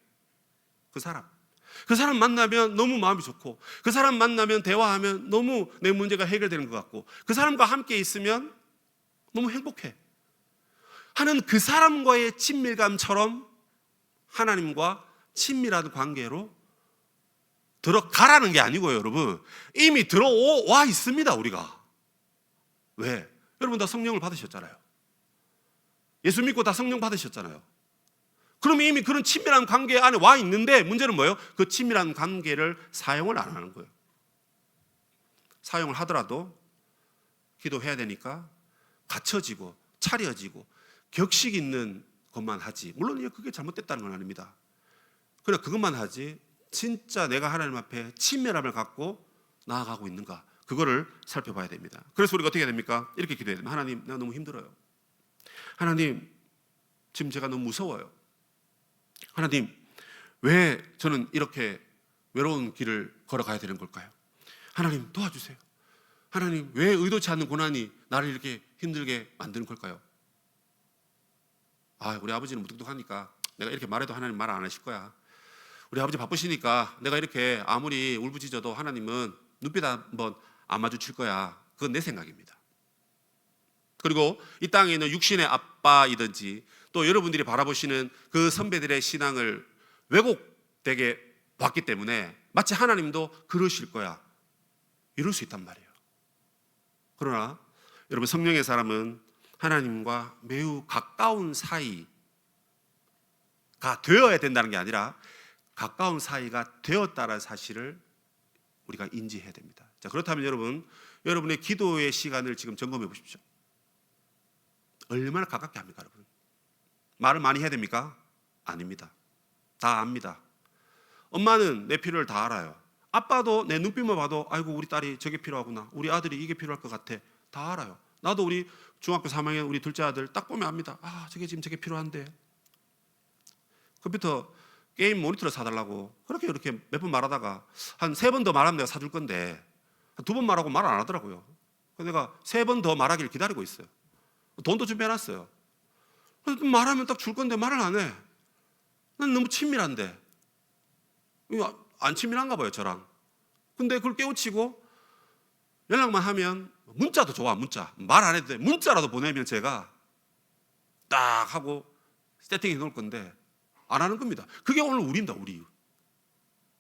그 사람 만나면 너무 마음이 좋고, 그 사람 만나면 대화하면 너무 내 문제가 해결되는 것 같고, 그 사람과 함께 있으면 너무 행복해 하는 그 사람과의 친밀감처럼 하나님과 친밀한 관계로 들어가라는 게 아니고요, 여러분. 이미 들어와 있습니다, 우리가. 왜? 여러분 다 성령을 받으셨잖아요. 예수 믿고 다 성령 받으셨잖아요. 그러면 이미 그런 친밀한 관계 안에 와 있는데, 문제는 뭐예요? 그 친밀한 관계를 사용을 안 하는 거예요. 사용을 하더라도 기도해야 되니까 갖춰지고 차려지고 격식 있는 것만 하지. 물론 그게 잘못됐다는 건 아닙니다. 그러나 그것만 하지, 진짜 내가 하나님 앞에 친밀함을 갖고 나아가고 있는가, 그거를 살펴봐야 됩니다. 그래서 우리가 어떻게 해야 됩니까? 이렇게 기도해야 됩니다. 하나님, 내가 너무 힘들어요. 하나님, 지금 제가 너무 무서워요. 하나님, 왜 저는 이렇게 외로운 길을 걸어가야 되는 걸까요? 하나님, 도와주세요. 하나님, 왜 의도치 않는 고난이 나를 이렇게 힘들게 만드는 걸까요? 우리 아버지는 무뚝뚝하니까 내가 이렇게 말해도 하나님 말 안 하실 거야. 우리 아버지 바쁘시니까 내가 이렇게 아무리 울부짖어도 하나님은 눈빛 한번 안 마주칠 거야. 그건 내 생각입니다. 그리고 이 땅에 있는 육신의 아빠이든지 또 여러분들이 바라보시는 그 선배들의 신앙을 왜곡되게 봤기 때문에 마치 하나님도 그러실 거야, 이럴 수 있단 말이에요. 그러나 여러분, 성령의 사람은 하나님과 매우 가까운 사이가 되어야 된다는 게 아니라 가까운 사이가 되었다는 사실을 우리가 인지해야 됩니다. 자, 그렇다면 여러분의 기도의 시간을 지금 점검해 보십시오. 얼마나 가깝게 합니까, 여러분? 말을 많이 해야 됩니까? 아닙니다. 다 압니다. 엄마는 내 필요를 다 알아요. 아빠도 내 눈빛만 봐도 아이고, 우리 딸이 저게 필요하구나, 우리 아들이 이게 필요할 것 같아, 다 알아요. 나도 우리 중학교 3학년 우리 둘째 아들 딱 보면 압니다. 저게 지금 저게 필요한데. 컴퓨터 게임 모니터를 사달라고 그렇게 몇 번 말하다가 한 3번 더 말하면 내가 사줄 건데 2번 말하고 말 안 하더라고요. 그래서 내가 3번 더 말하기를 기다리고 있어요. 돈도 준비해놨어요. 말하면 딱 줄 건데 말을 안 해. 난 너무 친밀한데. 이거 안 친밀한가 봐요, 저랑. 근데 그걸 깨우치고 연락만 하면, 문자도 좋아, 문자. 말 안 해도 돼. 문자라도 보내면 제가 딱 하고 세팅해 놓을 건데 안 하는 겁니다. 그게 오늘 우리입니다, 우리.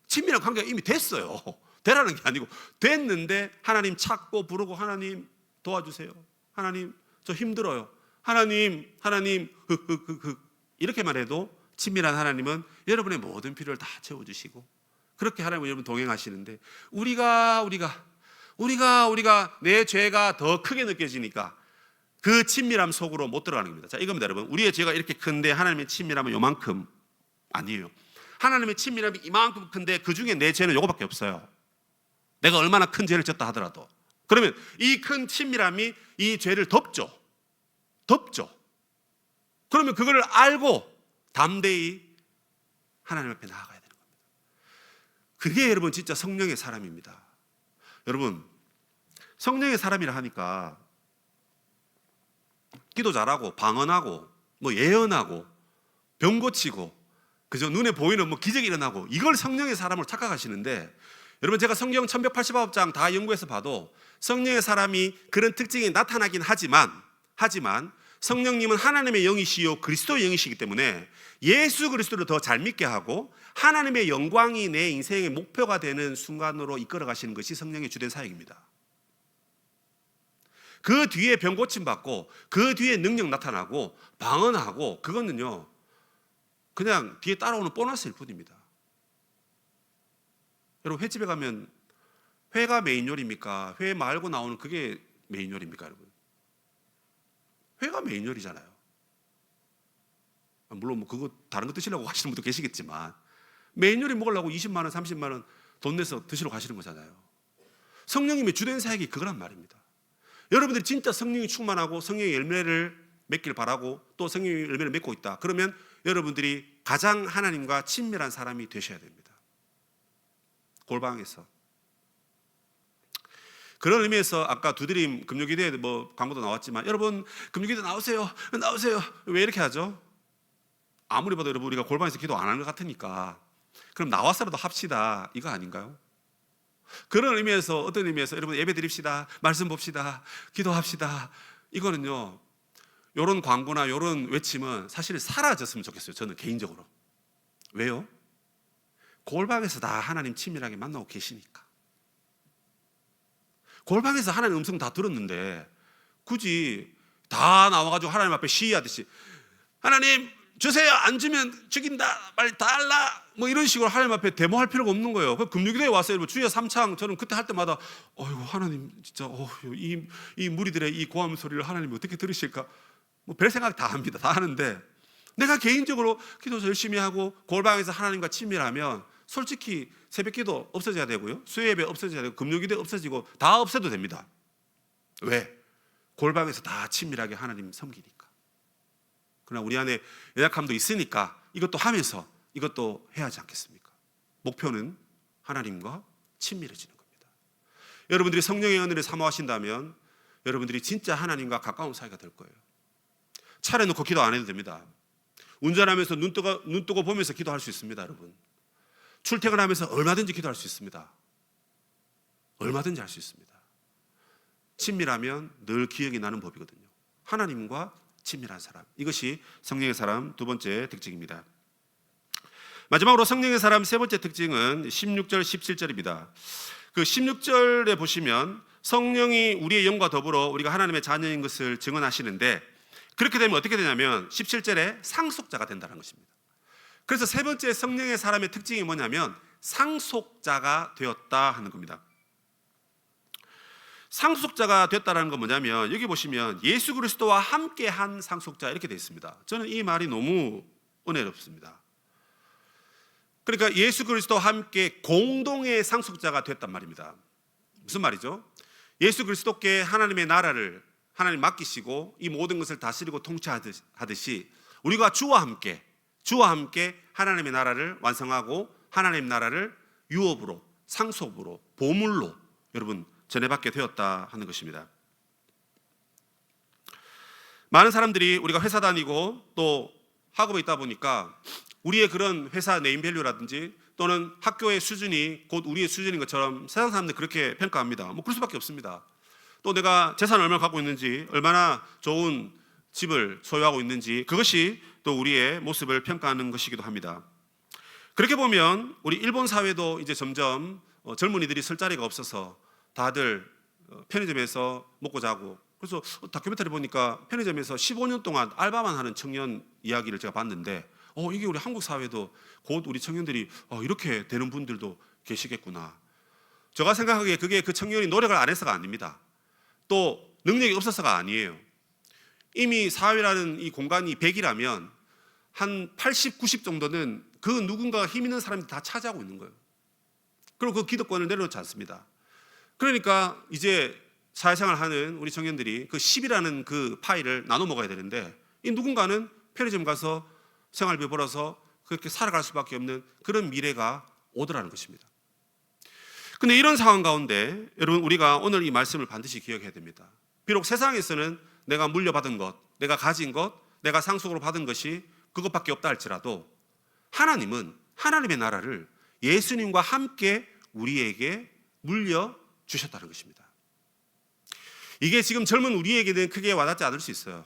친밀한 관계가 이미 됐어요. 되라는 게 아니고 됐는데 하나님 찾고 부르고, 하나님 도와주세요. 하나님 저 힘들어요. 하나님 이렇게만 해도 친밀한 하나님은 여러분의 모든 필요를 다 채워주시고, 그렇게 하나님은 여러분 동행하시는데, 우리가 내 죄가 더 크게 느껴지니까 그 친밀함 속으로 못 들어가는 겁니다. 자, 이겁니다, 여러분. 우리의 죄가 이렇게 큰데 하나님의 친밀함은 요만큼 아니에요. 하나님의 친밀함이 이만큼 큰데 그 중에 내 죄는 요거밖에 없어요. 내가 얼마나 큰 죄를 졌다 하더라도. 그러면 이 큰 친밀함이 이 죄를 덮죠. 그러면 그걸 알고 담대히 하나님 앞에 나아가야 되는 겁니다. 그게 여러분 진짜 성령의 사람입니다. 여러분, 성령의 사람이라 하니까 기도 잘하고 방언하고 뭐 예언하고 병 고치고 그저 눈에 보이는 뭐 기적이 일어나고 이걸 성령의 사람으로 착각하시는데, 여러분 제가 성경 1189장 다 연구해서 봐도 성령의 사람이 그런 특징이 나타나긴 하지만 성령님은 하나님의 영이시요 그리스도의 영이시기 때문에 예수 그리스도를 더 잘 믿게 하고 하나님의 영광이 내 인생의 목표가 되는 순간으로 이끌어 가시는 것이 성령의 주된 사역입니다. 그 뒤에 병 고침 받고 그 뒤에 능력 나타나고 방언하고, 그거는요 그냥 뒤에 따라오는 보너스일 뿐입니다. 여러분, 횟집에 가면 회가 메인 요리입니까? 회 말고 나오는 그게 메인 요리입니까, 여러분? 회가 메인 요리잖아요. 물론 뭐 그거 다른 거 드시려고 가시는 분도 계시겠지만 메인 요리 먹으려고 20만 원, 30만 원 돈 내서 드시러 가시는 거잖아요. 성령님의 주된 사역이 그거란 말입니다. 여러분들이 진짜 성령이 충만하고 성령의 열매를 맺길 바라고 또 성령의 열매를 맺고 있다. 그러면 여러분들이 가장 하나님과 친밀한 사람이 되셔야 됩니다. 골방에서. 그런 의미에서 아까 두드림 금요기도에 뭐 광고도 나왔지만, 여러분 금요기도 나오세요. 왜 이렇게 하죠? 아무리 봐도 여러분 우리가 골방에서 기도 안 하는 것 같으니까 그럼 나와서라도 합시다, 이거 아닌가요? 그런 의미에서, 어떤 의미에서 여러분 예배 드립시다, 말씀 봅시다, 기도합시다, 이거는요 요런 광고나 요런 외침은 사실 사라졌으면 좋겠어요. 저는 개인적으로. 왜요? 골방에서 다 하나님 친밀하게 만나고 계시니까. 골방에서 하나님 음성 다 들었는데 굳이 다 나와가지고 하나님 앞에 시위하듯이 하나님 주세요, 안 주면 죽인다, 빨리 달라, 뭐 이런 식으로 하나님 앞에 데모할 필요가 없는 거예요. 금요기도에 와서 여러분 주여 삼창, 저는 그때 할 때마다 어이구 하나님 진짜 이 무리들의 이 고함 소리를 하나님이 어떻게 들으실까, 뭐 별 생각 다 합니다. 다 하는데 내가 개인적으로 기도 열심히 하고 골방에서 하나님과 친밀하면 솔직히 새벽기도 없어져야 되고요, 수요예배 없어져야 되고, 금요기도 없어지고 다 없애도 됩니다. 왜? 골방에서 다 친밀하게 하나님 섬기니까. 그러나 우리 안에 연약함도 있으니까 이것도 하면서 이것도 해야 하지 않겠습니까? 목표는 하나님과 친밀해지는 겁니다. 여러분들이 성령의 은혜를 사모하신다면 여러분들이 진짜 하나님과 가까운 사이가 될 거예요. 차려놓고 기도 안 해도 됩니다. 운전하면서 눈 뜨고 보면서 기도할 수 있습니다, 여러분. 출퇴근하면서 얼마든지 기도할 수 있습니다. 얼마든지 할 수 있습니다. 친밀하면 늘 기억이 나는 법이거든요. 하나님과 친밀한 사람, 이것이 성령의 사람 두 번째 특징입니다. 마지막으로 성령의 사람 세 번째 특징은 16절 17절입니다. 그 16절에 보시면 성령이 우리의 영과 더불어 우리가 하나님의 자녀인 것을 증언하시는데, 그렇게 되면 어떻게 되냐면 17절에 상속자가 된다는 것입니다. 그래서 세 번째 성령의 사람의 특징이 뭐냐면 상속자가 되었다 하는 겁니다. 상속자가 됐다는 건 뭐냐면, 여기 보시면 예수 그리스도와 함께한 상속자 이렇게 되어 있습니다. 저는 이 말이 너무 은혜롭습니다. 그러니까 예수 그리스도와 함께 공동의 상속자가 됐단 말입니다. 무슨 말이죠? 예수 그리스도께 하나님의 나라를 하나님 맡기시고 이 모든 것을 다스리고 통치하듯이 우리가 주와 함께 하나님의 나라를 완성하고 하나님의 나라를 유업으로, 상속으로, 보물로 여러분 전해받게 되었다 하는 것입니다. 많은 사람들이 우리가 회사 다니고 또 학업에 있다 보니까 우리의 그런 회사 네임밸류라든지 또는 학교의 수준이 곧 우리의 수준인 것처럼 세상 사람들이 그렇게 평가합니다. 뭐 그럴 수밖에 없습니다. 또 내가 재산을 얼마나 갖고 있는지, 얼마나 좋은 집을 소유하고 있는지, 그것이 또 우리의 모습을 평가하는 것이기도 합니다. 그렇게 보면 우리 일본 사회도 이제 점점 젊은이들이 설 자리가 없어서 다들 편의점에서 먹고 자고, 그래서 다큐멘터리 보니까 편의점에서 15년 동안 알바만 하는 청년 이야기를 제가 봤는데 이게 우리 한국 사회도 곧 우리 청년들이 이렇게 되는 분들도 계시겠구나. 제가 생각하기에 그게 그 청년이 노력을 안 해서가 아닙니다. 또 능력이 없어서가 아니에요. 이미 사회라는 이 공간이 100이라면 한 80, 90 정도는 그 누군가가 힘 있는 사람이 다 차지하고 있는 거예요. 그리고 그 기득권을 내려놓지 않습니다. 그러니까 이제 사회생활 하는 우리 청년들이 그 10이라는 그 파이를 나눠 먹어야 되는데, 이 누군가는 편의점 가서 생활비 벌어서 그렇게 살아갈 수밖에 없는 그런 미래가 오더라는 것입니다. 근데 이런 상황 가운데 여러분, 우리가 오늘 이 말씀을 반드시 기억해야 됩니다. 비록 세상에서는 내가 물려받은 것, 내가 가진 것, 내가 상속으로 받은 것이 그것밖에 없다 할지라도 하나님은 하나님의 나라를 예수님과 함께 우리에게 물려주셨다는 것입니다. 이게 지금 젊은 우리에게는 크게 와닿지 않을 수 있어요.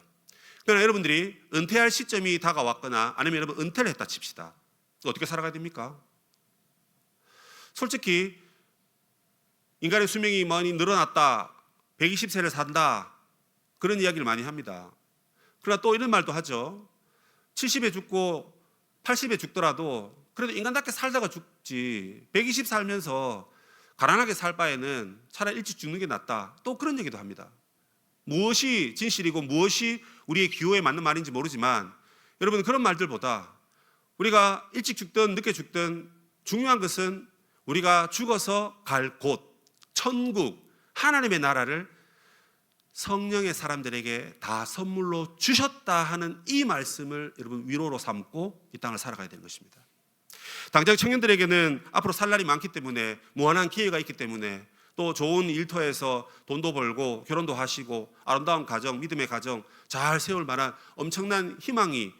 그러나 여러분들이 은퇴할 시점이 다가왔거나 아니면 여러분 은퇴를 했다 칩시다. 어떻게 살아가야 됩니까? 솔직히 인간의 수명이 많이 늘어났다, 120세를 산다, 그런 이야기를 많이 합니다. 그러나 또 이런 말도 하죠. 70에 죽고 80에 죽더라도 그래도 인간답게 살다가 죽지, 120 살면서 가난하게 살 바에는 차라리 일찍 죽는 게 낫다. 또 그런 얘기도 합니다. 무엇이 진실이고 무엇이 우리의 기호에 맞는 말인지 모르지만 여러분, 그런 말들보다 우리가 일찍 죽든 늦게 죽든 중요한 것은 우리가 죽어서 갈 곳, 천국, 하나님의 나라를 성령의 사람들에게 다 선물로 주셨다 하는 이 말씀을 여러분 위로로 삼고 이 땅을 살아가야 되는 것입니다. 당장 청년들에게는 앞으로 살 날이 많기 때문에, 무한한 기회가 있기 때문에, 또 좋은 일터에서 돈도 벌고 결혼도 하시고 아름다운 가정, 믿음의 가정 잘 세울 만한 엄청난 희망이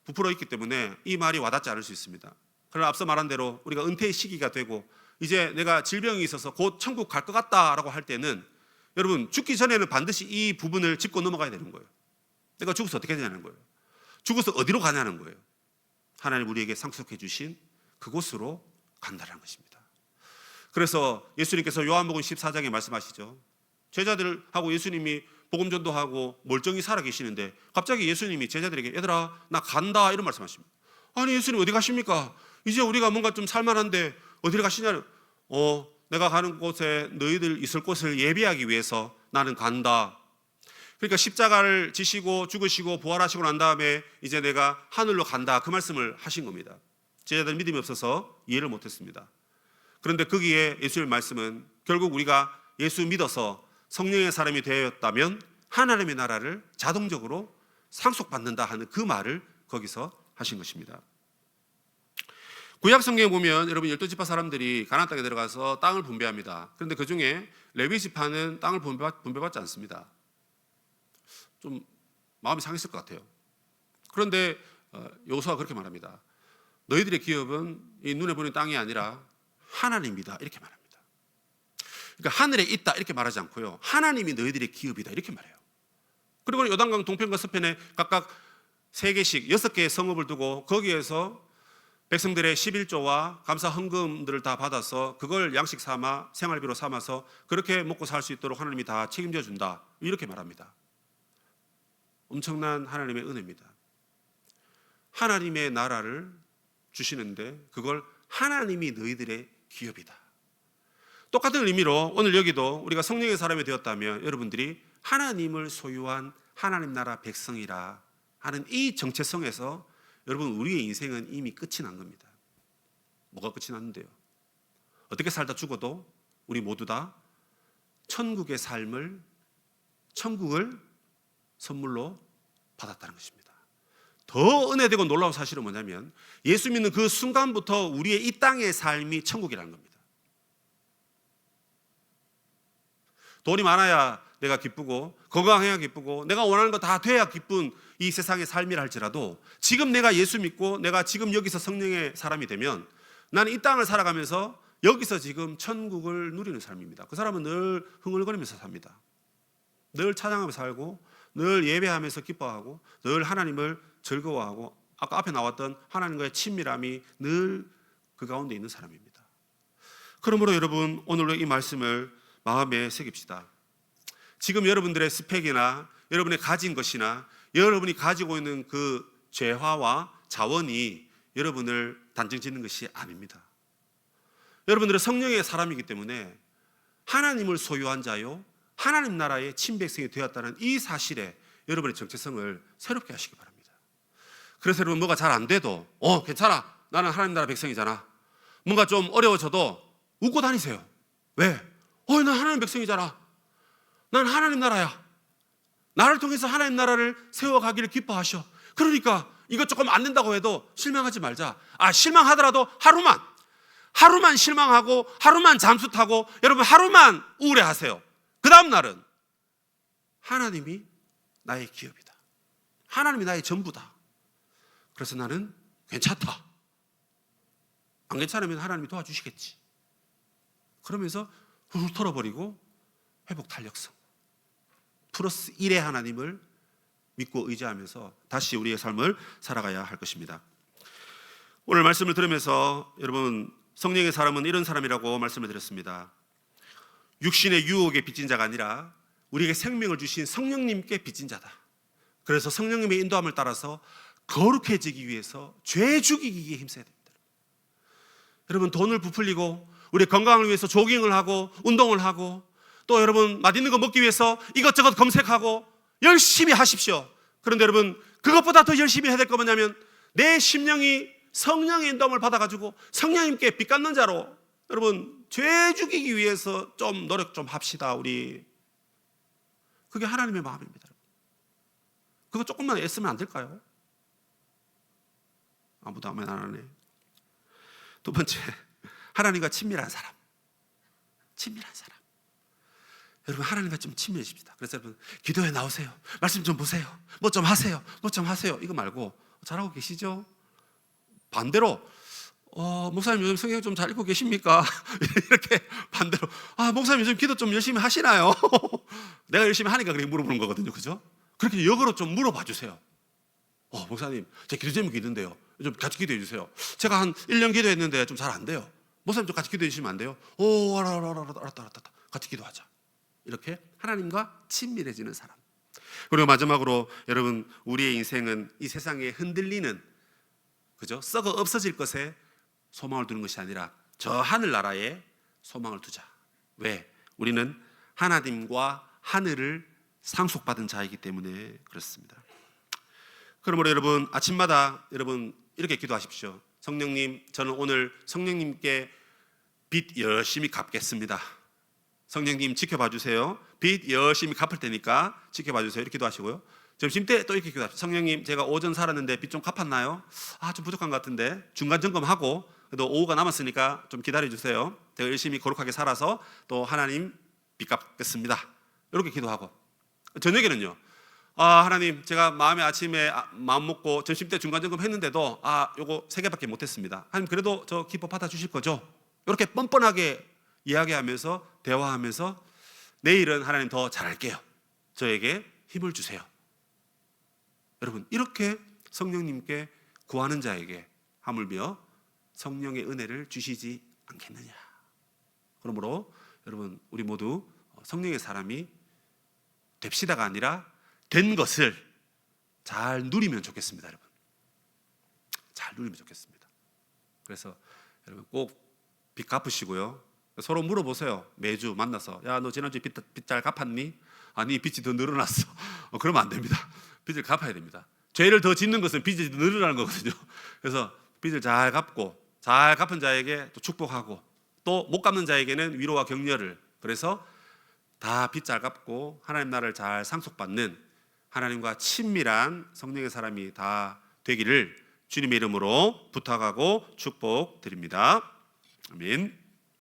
부풀어 있기 때문에 이 말이 와닿지 않을 수 있습니다. 그러나 앞서 말한 대로 우리가 은퇴의 시기가 되고 이제 내가 질병이 있어서 곧 천국 갈 것 같다라고 할 때는 여러분, 죽기 전에는 반드시 이 부분을 짚고 넘어가야 되는 거예요. 내가 죽어서 어떻게 되냐는 거예요. 죽어서 어디로 가냐는 거예요. 하나님 우리에게 상속해 주신 그곳으로 간다는 것입니다. 그래서 예수님께서 요한복음 14장에 말씀하시죠. 제자들하고 예수님이 복음 전도하고 멀쩡히 살아 계시는데 갑자기 예수님이 제자들에게 얘들아 나 간다 이런 말씀하십니다. 아니 예수님 어디 가십니까? 이제 우리가 뭔가 좀 살만한데 어디를 가시냐는, 내가 가는 곳에 너희들 있을 곳을 예비하기 위해서 나는 간다. 그러니까 십자가를 지시고 죽으시고 부활하시고 난 다음에 이제 내가 하늘로 간다, 그 말씀을 하신 겁니다. 제자들 믿음이 없어서 이해를 못했습니다. 그런데 거기에 예수의 말씀은 결국 우리가 예수 믿어서 성령의 사람이 되었다면 하나님의 나라를 자동적으로 상속받는다 하는 그 말을 거기서 하신 것입니다. 구약 성경에 보면 여러분 12지파 사람들이 가나안 땅에 들어가서 땅을 분배합니다. 그런데 그 중에 레위 지파는 땅을 분배받지 않습니다. 좀 마음이 상했을 것 같아요. 그런데 여호수아가 그렇게 말합니다. 너희들의 기업은 이 눈에 보이는 땅이 아니라 하나님이다 이렇게 말합니다. 그러니까 하늘에 있다 이렇게 말하지 않고요, 하나님이 너희들의 기업이다 이렇게 말해요. 그리고 요단강 동편과 서편에 각각 3개씩 6개의 성읍을 두고 거기에서 백성들의 11조와 감사 헌금들을 다 받아서 그걸 양식 삼아 생활비로 삼아서 그렇게 먹고 살 수 있도록 하나님이 다 책임져 준다 이렇게 말합니다. 엄청난 하나님의 은혜입니다. 하나님의 나라를 주시는데 그걸 하나님이 너희들의 기업이다. 똑같은 의미로 오늘 여기도 우리가 성령의 사람이 되었다면 여러분들이 하나님을 소유한 하나님 나라 백성이라 하는 이 정체성에서 여러분 우리의 인생은 이미 끝이 난 겁니다. 뭐가 끝이 났는데요? 어떻게 살다 죽어도 우리 모두 다 천국의 삶을, 천국을 선물로 받았다는 것입니다. 더 은혜되고 놀라운 사실은 뭐냐면 예수 믿는 그 순간부터 우리의 이 땅의 삶이 천국이라는 겁니다. 돈이 많아야 내가 기쁘고 건강해야 기쁘고 내가 원하는 거 다 돼야 기쁜 이 세상의 삶이라 할지라도 지금 내가 예수 믿고 내가 지금 여기서 성령의 사람이 되면 나는 이 땅을 살아가면서 여기서 지금 천국을 누리는 삶입니다. 그 사람은 늘 흥얼거리면서 삽니다. 늘 찬양하면서 살고 늘 예배하면서 기뻐하고 늘 하나님을 즐거워하고 아까 앞에 나왔던 하나님과의 친밀함이 늘 그 가운데 있는 사람입니다. 그러므로 여러분 오늘로 이 말씀을 마음에 새깁시다. 지금 여러분들의 스펙이나 여러분이 가진 것이나 여러분이 가지고 있는 그 재화와 자원이 여러분을 단정 짓는 것이 아닙니다. 여러분들은 성령의 사람이기 때문에 하나님을 소유한 자요 하나님 나라의 친백성이 되었다는 이 사실에 여러분의 정체성을 새롭게 하시기 바랍니다. 그래서 여러분 뭐가 잘 안 돼도 괜찮아, 나는 하나님 나라 백성이잖아. 뭔가 좀 어려워져도 웃고 다니세요. 왜? 난 하나님 백성이잖아. 난 하나님 나라야. 나를 통해서 하나님 나라를 세워가기를 기뻐하셔. 그러니까 이거 조금 안 된다고 해도 실망하지 말자. 실망하더라도 하루만 실망하고 하루만 잠수 타고 여러분 하루만 우울해하세요. 그 다음 날은 하나님이 나의 기업이다. 하나님이 나의 전부다. 그래서 나는 괜찮다. 안 괜찮으면 하나님이 도와주시겠지. 그러면서 훌훌 털어버리고 회복 탄력성 플러스 1의 하나님을 믿고 의지하면서 다시 우리의 삶을 살아가야 할 것입니다. 오늘 말씀을 들으면서 여러분 성령의 사람은 이런 사람이라고 말씀을 드렸습니다. 육신의 유혹에 빚진 자가 아니라 우리에게 생명을 주신 성령님께 빚진 자다. 그래서 성령님의 인도함을 따라서 거룩해지기 위해서 죄 죽이기에 힘써야 됩니다. 여러분 돈을 부풀리고 우리 건강을 위해서 조깅을 하고 운동을 하고 또 여러분 맛있는 거 먹기 위해서 이것저것 검색하고 열심히 하십시오. 그런데 여러분 그것보다 더 열심히 해야 될 거 뭐냐면 내 심령이 성령의 인도함을 받아가지고 성령님께 빚 갚는 자로 여러분 죄 죽이기 위해서 좀 노력 좀 합시다. 우리 그게 하나님의 마음입니다. 그거 조금만 애쓰면 안 될까요? 아무도 아멘 안 하네. 두 번째, 하나님과 친밀한 사람. 여러분 하나님과 좀 친밀해집시다. 그래서 여러분 기도에 나오세요. 말씀 좀 보세요. 뭐 좀 하세요. 이거 말고 잘하고 계시죠? 반대로 목사님 요즘 성경 좀 잘 읽고 계십니까? 이렇게 반대로 목사님 요즘 기도 좀 열심히 하시나요? 내가 열심히 하니까 그렇게 물어보는 거거든요. 그죠? 그렇게 역으로 좀 물어봐 주세요. 목사님 제 기도 제목이 있는데요. 좀 같이 기도해 주세요. 제가 한 1년 기도했는데 좀 잘 안 돼요. 목사님 좀 같이 기도해 주시면 안 돼요? 알았다. 같이 기도하자. 이렇게 하나님과 친밀해지는 사람. 그리고 마지막으로 여러분 우리의 인생은 이 세상에 흔들리는 그죠? 썩어 없어질 것에 소망을 두는 것이 아니라 저 하늘나라에 소망을 두자. 왜? 우리는 하나님과 하늘을 상속받은 자이기 때문에 그렇습니다. 그러므로 여러분 아침마다 여러분 이렇게 기도하십시오. 성령님, 저는 오늘 성령님께 빚 열심히 갚겠습니다. 성령님 지켜봐 주세요. 빚 열심히 갚을 테니까 지켜봐 주세요. 이렇게 기도하시고요. 점심때 또 이렇게 기도하십시오. 성령님, 제가 오전 살았는데 빚 좀 갚았나요? 좀 부족한 것 같은데 중간 점검하고 그래도 오후가 남았으니까 좀 기다려 주세요. 제가 열심히 거룩하게 살아서 또 하나님 빚 갚겠습니다. 이렇게 기도하고 저녁에는요. 하나님, 제가 마음에 아침에 마음 먹고 점심때 중간 점검 했는데도 요거 3개밖에 못했습니다. 하나님 그래도 저 기뻐 받아주실 거죠? 이렇게 뻔뻔하게 이야기하면서 대화하면서 내일은 하나님 더 잘할게요. 저에게 힘을 주세요. 여러분 이렇게 성령님께 구하는 자에게 하물며 성령의 은혜를 주시지 않겠느냐. 그러므로 여러분 우리 모두 성령의 사람이 됩시다가 아니라 된 것을 잘 누리면 좋겠습니다. 여러분 잘 누리면 좋겠습니다. 그래서 여러분 꼭 빚 갚으시고요. 서로 물어보세요. 매주 만나서 야, 너 지난주에 빚 잘 갚았니? 아니 빚이 더 늘어났어. 그러면 안 됩니다. 빚을 갚아야 됩니다. 죄를 더 짓는 것은 빚이 더 늘어나는 거거든요. 그래서 빚을 잘 갚고 잘 갚은 자에게 또 축복하고 또 못 갚는 자에게는 위로와 격려를. 그래서 다 빚 잘 갚고 하나님 나라를 잘 상속받는 하나님과 친밀한 성령의 사람이 다 되기를 주님의 이름으로 부탁하고 축복드립니다. 아멘.